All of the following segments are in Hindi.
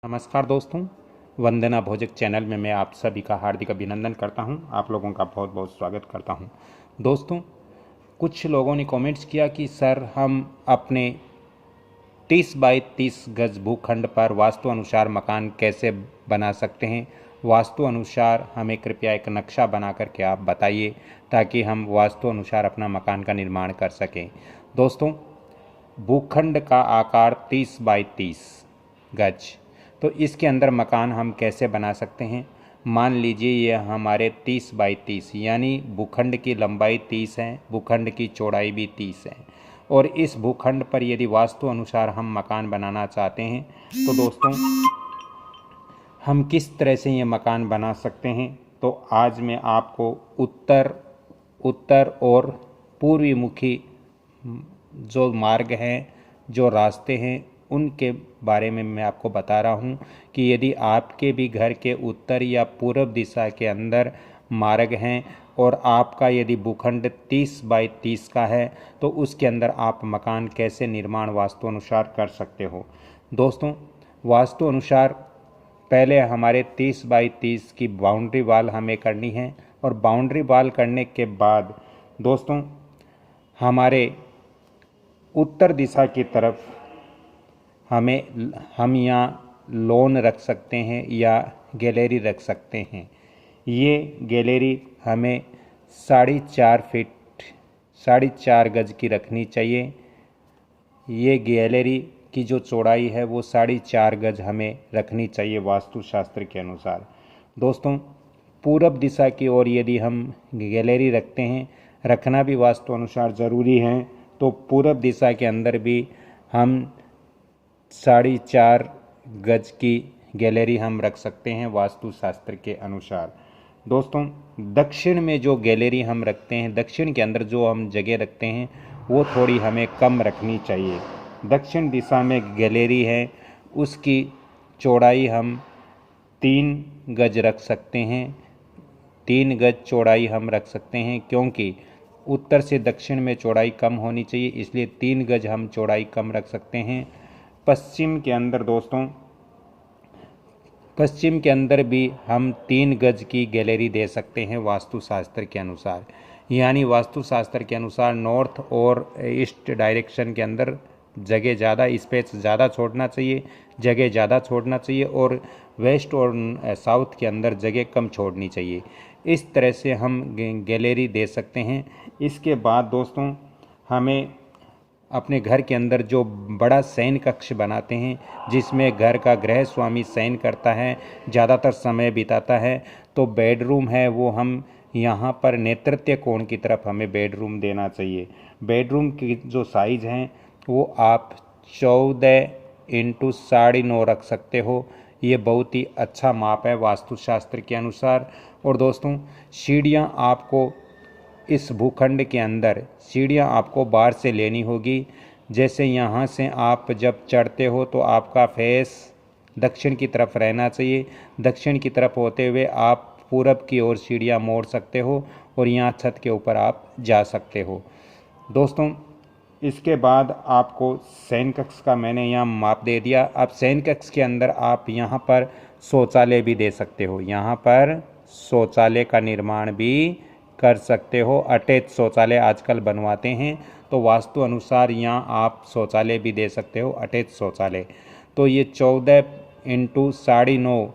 नमस्कार दोस्तों, वंदना भोजक चैनल में मैं आप सभी का हार्दिक अभिनंदन करता हूं। आप लोगों का बहुत बहुत स्वागत करता हूं। दोस्तों, कुछ लोगों ने कमेंट्स किया कि सर हम अपने 30 बाई 30 गज भूखंड पर वास्तु अनुसार मकान कैसे बना सकते हैं। वास्तु अनुसार हमें कृपया एक नक्शा बना करके आप बताइए ताकि हम वास्तु अनुसार अपना मकान का निर्माण कर सकें। दोस्तों, भूखंड का आकार 30 बाई 30 गज, तो इसके अंदर मकान हम कैसे बना सकते हैं। मान लीजिए यह हमारे 30 बाई 30 यानी भूखंड की लंबाई 30 है, भूखंड की चौड़ाई भी 30 है और इस भूखंड पर यदि वास्तु अनुसार हम मकान बनाना चाहते हैं तो दोस्तों हम किस तरह से ये मकान बना सकते हैं। तो आज मैं आपको उत्तर और पूर्वी मुखी जो मार्ग हैं, जो रास्ते हैं, उनके बारे में मैं आपको बता रहा हूं कि यदि आपके भी घर के उत्तर या पूर्व दिशा के अंदर मार्ग हैं और आपका यदि भूखंड 30 बाई 30 का है तो उसके अंदर आप मकान कैसे निर्माण वास्तु अनुसार कर सकते हो। दोस्तों, वास्तु अनुसार पहले हमारे 30 बाई 30 की बाउंड्री वाल हमें करनी है और बाउंड्री वाल करने के बाद दोस्तों हमारे उत्तर दिशा की तरफ हम यहाँ लॉन रख सकते हैं या गैलरी रख सकते हैं। ये गैलरी हमें 4.5 गज की रखनी चाहिए। ये गैलरी की जो चौड़ाई है वो 4.5 गज हमें रखनी चाहिए वास्तुशास्त्र के अनुसार। दोस्तों, पूरब दिशा की ओर यदि हम गैलरी रखते हैं, रखना भी वास्तु अनुसार ज़रूरी है, तो पूरब दिशा के अंदर भी हम 4.5 गज की गैलरी हम रख सकते हैं वास्तुशास्त्र के अनुसार। दोस्तों, दक्षिण में जो गैलरी हम रखते हैं, दक्षिण के अंदर जो हम जगह रखते हैं वो थोड़ी हमें कम रखनी चाहिए। दक्षिण दिशा में गैलरी है, उसकी चौड़ाई हम 3 गज रख सकते हैं। 3 गज चौड़ाई हम रख सकते हैं क्योंकि उत्तर से दक्षिण में चौड़ाई कम होनी चाहिए, इसलिए 3 गज हम चौड़ाई कम रख सकते हैं। पश्चिम के अंदर दोस्तों, पश्चिम के अंदर भी हम 3 गज की गैलरी दे सकते हैं वास्तुशास्त्र के अनुसार। यानी वास्तुशास्त्र के अनुसार नॉर्थ और ईस्ट डायरेक्शन के अंदर जगह ज़्यादा, स्पेस ज़्यादा छोड़ना चाहिए, जगह ज़्यादा छोड़ना चाहिए और वेस्ट और साउथ के अंदर जगह कम छोड़नी चाहिए। इस तरह से हम गैलरी दे सकते हैं। इसके बाद दोस्तों हमें अपने घर के अंदर जो बड़ा शयन कक्ष बनाते हैं, जिसमें घर का गृह स्वामी शयन करता है, ज़्यादातर समय बिताता है, तो बेडरूम है वो हम यहाँ पर नेतृत्व कोण की तरफ हमें बेडरूम देना चाहिए। बेडरूम की जो साइज़ हैं वो आप 14x9.5 रख सकते हो। ये बहुत ही अच्छा माप है वास्तुशास्त्र के अनुसार। और दोस्तों, सीढ़ियाँ आपको इस भूखंड के अंदर सीढ़ियाँ आपको बाहर से लेनी होगी। जैसे यहाँ से आप जब चढ़ते हो तो आपका फेस दक्षिण की तरफ रहना चाहिए। दक्षिण की तरफ होते हुए आप पूरब की ओर सीढ़ियाँ मोड़ सकते हो और यहाँ छत के ऊपर आप जा सकते हो। दोस्तों, इसके बाद आपको शयन कक्ष का मैंने यहाँ माप दे दिया। अब शयन कक्ष के अंदर आप यहाँ पर शौचालय भी दे सकते हो, यहाँ पर शौचालय का निर्माण भी कर सकते हो। अटैच शौचालय आजकल बनवाते हैं, तो वास्तु अनुसार यहाँ आप शौचालय भी दे सकते हो, अटैच शौचालय। तो ये 14x9.5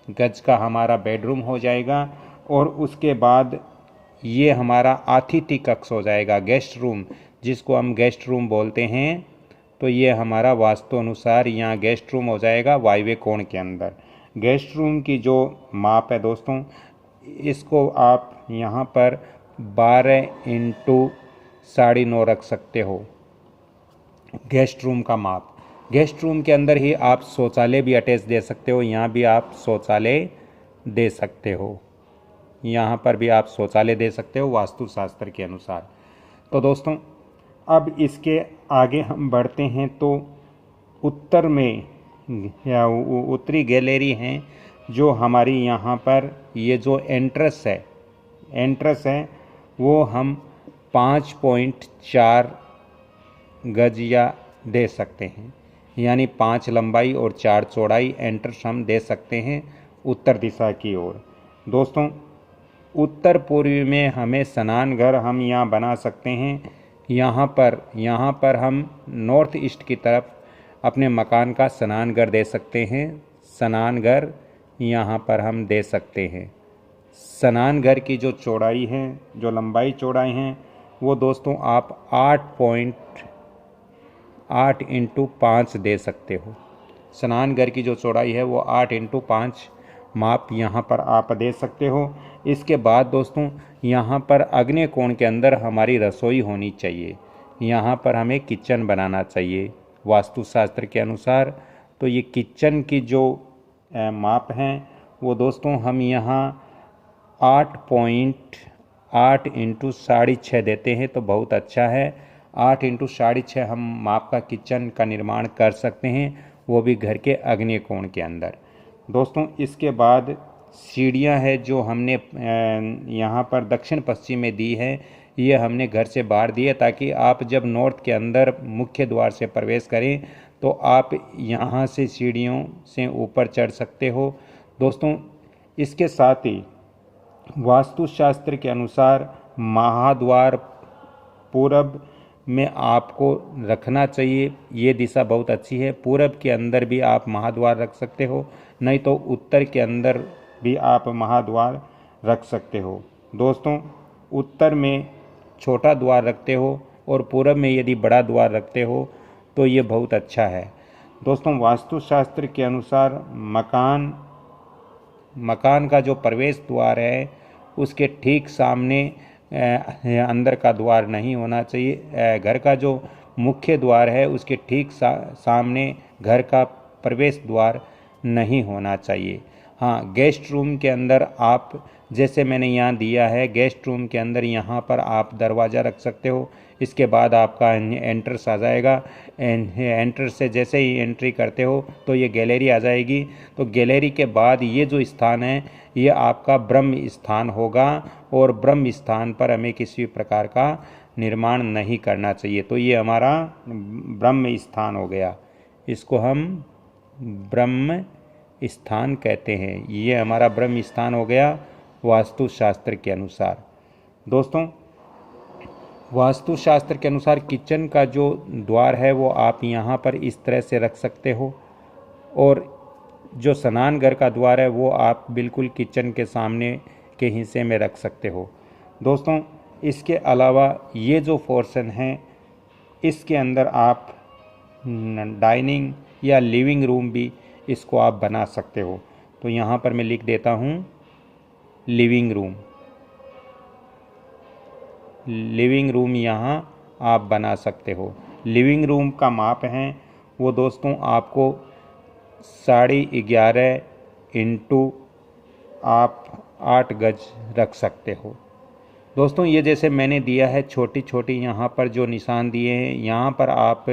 गज का हमारा बेडरूम हो जाएगा और उसके बाद ये हमारा अतिथि कक्ष हो जाएगा, गेस्ट रूम, जिसको हम गेस्ट रूम बोलते हैं। तो ये हमारा वास्तु अनुसार यहाँ गेस्ट रूम हो जाएगा वायव्य कोण के अंदर। गेस्ट रूम की जो माप है दोस्तों, इसको आप यहाँ पर 12x9.5 रख सकते हो, गेस्ट रूम का माप। गेस्ट रूम के अंदर ही आप शौचालय भी अटैच दे सकते हो, यहाँ भी आप शौचालय दे सकते हो, यहाँ पर भी आप शौचालय दे सकते हो वास्तुशास्त्र के अनुसार। तो दोस्तों, अब इसके आगे हम बढ़ते हैं तो उत्तर में या उत्तरी गैलरी हैं जो हमारी यहाँ पर ये जो एंट्रेंस है वो हम 5.4 गज या दे सकते हैं। यानी 5 लंबाई और 4 चौड़ाई एंट्रेंस हम दे सकते हैं उत्तर दिशा की ओर। दोस्तों, उत्तर पूर्व में हमें स्नान घर हम यहाँ बना सकते हैं। यहाँ पर हम नॉर्थ ईस्ट की तरफ अपने मकान का स्नान घर दे सकते हैं। स्नान घर यहाँ पर हम दे सकते हैं। स्नान घर की जो चौड़ाई है, जो लंबाई चौड़ाई हैं, वो दोस्तों आप 8.8 इंटू 5 दे सकते हो। स्नान घर की जो चौड़ाई है वो 8 इंटू 5 माप यहाँ पर आप दे सकते हो। इसके बाद दोस्तों, यहाँ पर अग्नि कोण के अंदर हमारी रसोई होनी चाहिए। यहाँ पर हमें किचन बनाना चाहिए वास्तुशास्त्र के अनुसार। तो ये किचन की जो माप हैं वो दोस्तों हम यहाँ 8.8 इंटू 6.5 देते हैं तो बहुत अच्छा है। 8 इंटू 6.5 हम माप का किचन का निर्माण कर सकते हैं, वो भी घर के अग्नि कोण के अंदर। दोस्तों, इसके बाद सीढ़ियाँ है जो हमने यहाँ पर दक्षिण पश्चिम में दी है, ये हमने घर से बाहर दी है ताकि आप जब नॉर्थ के अंदर मुख्य द्वार से प्रवेश करें तो आप यहाँ से सीढ़ियों से ऊपर चढ़ सकते हो। दोस्तों, इसके साथ ही वास्तुशास्त्र के अनुसार महाद्वार पूरब में आपको रखना चाहिए। ये दिशा बहुत अच्छी है। पूरब के अंदर भी आप महाद्वार रख सकते हो, नहीं तो उत्तर के अंदर भी आप महाद्वार रख सकते हो। दोस्तों, उत्तर में छोटा द्वार रखते हो और पूरब में यदि बड़ा द्वार रखते हो तो ये बहुत अच्छा है। दोस्तों, वास्तुशास्त्र के अनुसार मकान का जो प्रवेश द्वार है उसके ठीक सामने अंदर का द्वार नहीं होना चाहिए। घर का जो मुख्य द्वार है उसके ठीक सामने घर का प्रवेश द्वार नहीं होना चाहिए। हाँ, गेस्ट रूम के अंदर आप, जैसे मैंने यहाँ दिया है, गेस्ट रूम के अंदर यहाँ पर आप दरवाज़ा रख सकते हो। इसके बाद आपका एंट्रेंस आ जाएगा। एंट्रेंस से जैसे ही एंट्री करते हो तो ये गैलरी आ जाएगी। तो गैलरी के बाद ये जो स्थान है ये आपका ब्रह्म स्थान होगा और ब्रह्म स्थान पर हमें किसी प्रकार का निर्माण नहीं करना चाहिए। तो ये हमारा ब्रह्म स्थान हो गया, इसको हम ब्रह्म स्थान कहते हैं। ये हमारा ब्रह्म स्थान हो गया वास्तुशास्त्र के अनुसार। दोस्तों, वास्तुशास्त्र के अनुसार किचन का जो द्वार है वो आप यहाँ पर इस तरह से रख सकते हो और जो स्नान घर का द्वार है वो आप बिल्कुल किचन के सामने के हिस्से में रख सकते हो। दोस्तों, इसके अलावा ये जो पोर्शन है इसके अंदर आप डाइनिंग या लिविंग रूम भी इसको आप बना सकते हो। तो यहाँ पर मैं लिख देता हूँ लिविंग रूम। लिविंग रूम यहाँ आप बना सकते हो। लिविंग रूम का माप है वो दोस्तों आपको 11.5 इंटू आप 8 गज रख सकते हो। दोस्तों, ये जैसे मैंने दिया है छोटी छोटी यहाँ पर जो निशान दिए हैं, यहाँ पर आप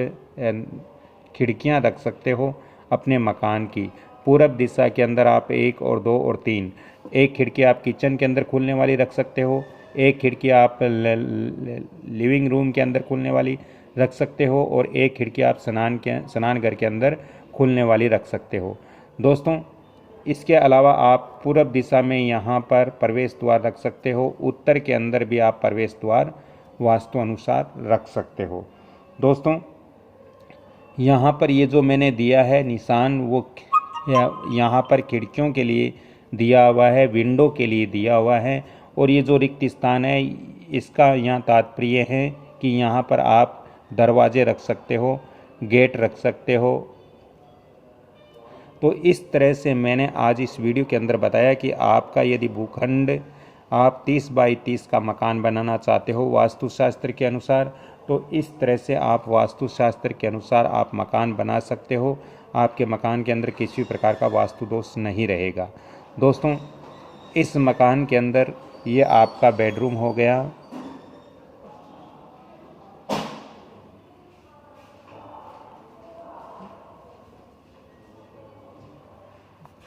खिड़कियाँ रख सकते हो अपने मकान की। पूरब दिशा के अंदर आप 1 और 2 और 3, एक खिड़की आप किचन के अंदर खुलने वाली रख सकते हो, एक खिड़की आप लिविंग रूम के अंदर खुलने वाली रख सकते हो और एक खिड़की आप स्नान घर के अंदर खुलने वाली रख सकते हो। दोस्तों, इसके अलावा आप पूरब दिशा में यहाँ पर प्रवेश द्वार रख सकते हो। उत्तर के अंदर भी आप प्रवेश द्वार वास्तु अनुसार रख सकते हो। दोस्तों, यहाँ पर ये जो मैंने दिया है निशान वो यहाँ पर खिड़कियों के लिए दिया हुआ है, विंडो के लिए दिया हुआ है। और ये जो रिक्त स्थान है इसका यहाँ तात्पर्य है कि यहाँ पर आप दरवाजे रख सकते हो, गेट रख सकते हो। तो इस तरह से मैंने आज इस वीडियो के अंदर बताया कि आपका यदि भूखंड आप 30 बाई 30 का मकान बनाना चाहते हो वास्तुशास्त्र के अनुसार, तो इस तरह से आप वास्तुशास्त्र के अनुसार आप मकान बना सकते हो। आपके मकान के अंदर किसी प्रकार का वास्तु दोष नहीं रहेगा। दोस्तों, इस मकान के अंदर ये आपका बेडरूम हो गया।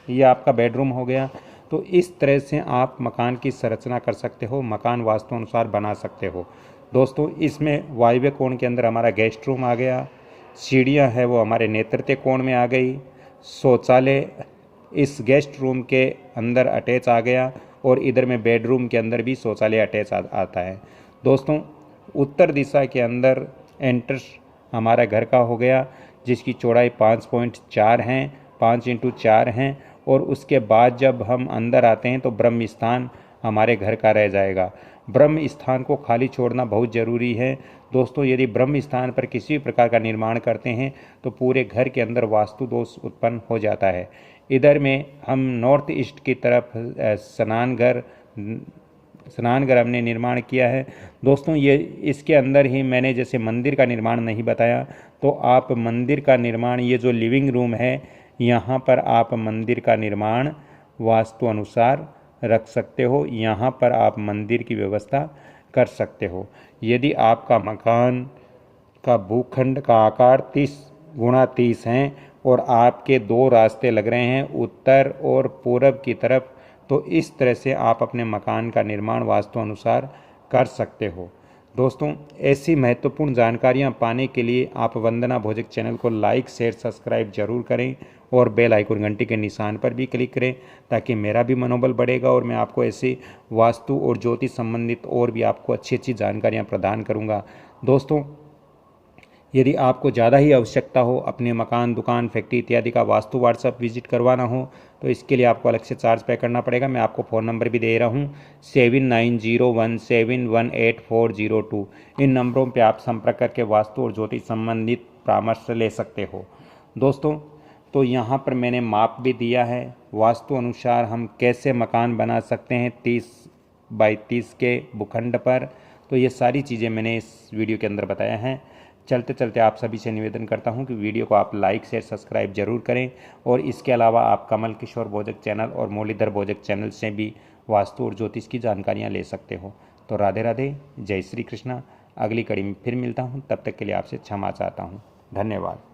ये आपका बेडरूम हो गया। तो इस तरह से आप मकान की संरचना कर सकते हो, मकान वास्तु अनुसार बना सकते हो। दोस्तों, इसमें वायव्य कोण के अंदर हमारा गेस्ट रूम आ गया। सीढ़ियाँ हैं वो हमारे नेतृत्व कोण में आ गई। शौचालय इस गेस्ट रूम के अंदर अटैच आ गया और इधर में बेडरूम के अंदर भी शौचालय अटैच आता है। दोस्तों, उत्तर दिशा के अंदर एंटर हमारा घर का हो गया, जिसकी चौड़ाई 5.4 हैं, 5x4 हैं। और उसके बाद जब हम अंदर आते हैं तो ब्रह्म स्थान हमारे घर का रह जाएगा। ब्रह्म स्थान को खाली छोड़ना बहुत ज़रूरी है। दोस्तों, यदि ब्रह्म स्थान पर किसी भी प्रकार का निर्माण करते हैं तो पूरे घर के अंदर वास्तु दोष उत्पन्न हो जाता है। इधर में हम नॉर्थ ईस्ट की तरफ स्नानघर हमने निर्माण किया है। दोस्तों, ये इसके अंदर ही मैंने जैसे मंदिर का निर्माण नहीं बताया, तो आप मंदिर का निर्माण, ये जो लिविंग रूम है यहाँ पर आप मंदिर का निर्माण वास्तु अनुसार रख सकते हो। यहाँ पर आप मंदिर की व्यवस्था कर सकते हो। यदि आपका मकान का भूखंड का आकार 30x30 हैं और आपके 2 रास्ते लग रहे हैं उत्तर और पूरब की तरफ, तो इस तरह से आप अपने मकान का निर्माण वास्तु अनुसार कर सकते हो। दोस्तों, ऐसी महत्वपूर्ण जानकारियां पाने के लिए आप वंदना भोजक चैनल को लाइक, शेयर, सब्सक्राइब जरूर करें और बेल आइकन घंटी के निशान पर भी क्लिक करें, ताकि मेरा भी मनोबल बढ़ेगा और मैं आपको ऐसे वास्तु और ज्योतिष संबंधित और भी आपको अच्छी अच्छी जानकारियाँ प्रदान करूँगा। दोस्तों, यदि आपको ज़्यादा ही आवश्यकता हो, अपने मकान, दुकान, फैक्ट्री इत्यादि का वास्तु व्हाट्सएप विजिट करवाना हो, तो इसके लिए आपको अलग से चार्ज पे करना पड़ेगा। मैं आपको फ़ोन नंबर भी दे रहा हूँ 7901718402। इन नंबरों पे आप संपर्क करके वास्तु और ज्योतिष संबंधित परामर्श ले सकते हो। दोस्तों, तो यहाँ पर मैंने माप भी दिया है वास्तु अनुसार हम कैसे मकान बना सकते हैं 30x30 के भूखंड पर। तो ये सारी चीज़ें मैंने इस वीडियो के अंदर बताया है। चलते चलते आप सभी से निवेदन करता हूं कि वीडियो को आप लाइक, शेयर, सब्सक्राइब जरूर करें और इसके अलावा आप कमल किशोर भोजक चैनल और मुरलीधर भोजक चैनल से भी वास्तु और ज्योतिष की जानकारियां ले सकते हो। तो राधे राधे, जय श्री कृष्णा। अगली कड़ी में फिर मिलता हूं, तब तक के लिए आपसे क्षमा चाहता हूं। धन्यवाद।